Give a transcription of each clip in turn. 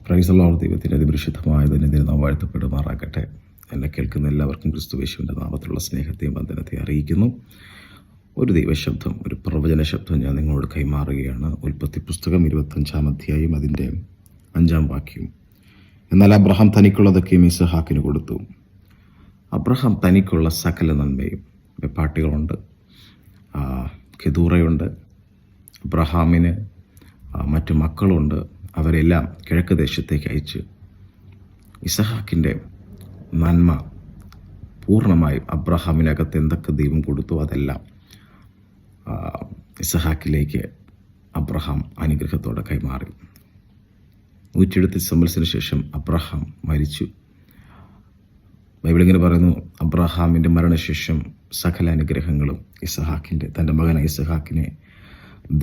Praise the Lord. ദൈവത്തിൻ്റെ അതിപരിശുദ്ധമായ ദിനത്തിന് നാം വാഴ്ത്തപ്പെടുമാറാകട്ടെ. എന്നെ കേൾക്കുന്ന എല്ലാവർക്കും ക്രിസ്തുയേശുവിൻ്റെ നാമത്തിലുള്ള സ്നേഹത്തെയും വന്ദനത്തെയും അറിയിക്കുന്നു. ഒരു ദൈവശബ്ദം, ഒരു പ്രവചന ശബ്ദം ഞാൻ നിങ്ങളോട് കൈമാറുകയാണ്. ഉൽപ്പത്തി പുസ്തകം 25-ാം അധ്യായം അതിൻ്റെ 5-ാം വാക്യം. എന്നാൽ അബ്രഹാം തനിക്കുള്ളതൊക്കെയും ഇസഹാക്കിന് കൊടുത്തു. അബ്രഹാം തനിക്കുള്ള സകല നന്മയും, വെപ്പാട്ടികളുണ്ട്, കെതൂറയുണ്ട്, അബ്രഹാമിന് മറ്റു മക്കളുണ്ട്, അവരെല്ലാം കിഴക്ക് ദേശത്തേക്ക് അയച്ച് ഇസഹാക്കിൻ്റെ നന്മ പൂർണ്ണമായും അബ്രഹാമിനകത്ത് എന്തൊക്കെ ദൈവം കൊടുത്തു അതെല്ലാം ഇസഹാക്കിലേക്ക് അബ്രഹാം അനുഗ്രഹത്തോടെ കൈമാറി. 120 സംവത്സരത്തിന് ശേഷം അബ്രഹാം മരിച്ചു. ബൈബിളിങ്ങനെ പറയുന്നു, അബ്രഹാമിൻ്റെ മരണശേഷം സകല അനുഗ്രഹങ്ങളും തൻ്റെ മകനായ ഇസഹാക്കിനെ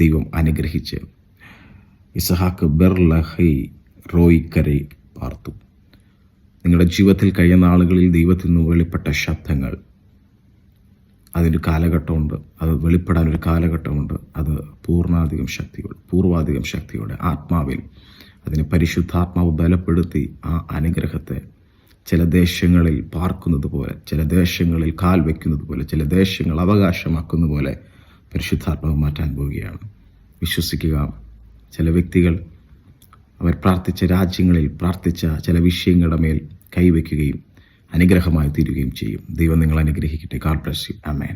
ദൈവം അനുഗ്രഹിച്ച് ഇസഹാക്ക് ബെർലഹൈ റോയിക്കരൈ പാർത്തു. നിങ്ങളുടെ ജീവിതത്തിൽ കഴിയുന്ന ആളുകളിൽ ദൈവത്തിൽ നിന്ന് വെളിപ്പെട്ട ശബ്ദങ്ങൾ, അതിൻ്റെ കാലഘട്ടമുണ്ട്, അത് വെളിപ്പെടാനൊരു കാലഘട്ടമുണ്ട്. അത് പൂർവാധികം ശക്തിയോടെ ആത്മാവിൽ അതിനെ പരിശുദ്ധാത്മാവ് ബലപ്പെടുത്തി ആ അനുഗ്രഹത്തെ ചില ദേശങ്ങളിൽ പാർക്കുന്നത് പോലെ, ചില ദേശങ്ങളിൽ കാൽ വയ്ക്കുന്നത് പോലെ, ചില ദേശങ്ങൾ അവകാശമാക്കുന്ന പോലെ പരിശുദ്ധാത്മാവ് മാറ്റാൻ പോവുകയാണ്. വിശ്വസിക്കുക. ചില വ്യക്തികൾ അവർ പ്രാർത്ഥിച്ച രാജ്യങ്ങളിൽ പ്രാർത്ഥിച്ച ചില വിഷയങ്ങളുടെ മേൽ കൈവയ്ക്കുകയും അനുഗ്രഹമായി തീരുകയും ചെയ്യും. ദൈവം നിങ്ങൾ അനുഗ്രഹിക്കട്ടെ. God bless you. ആമേൻ.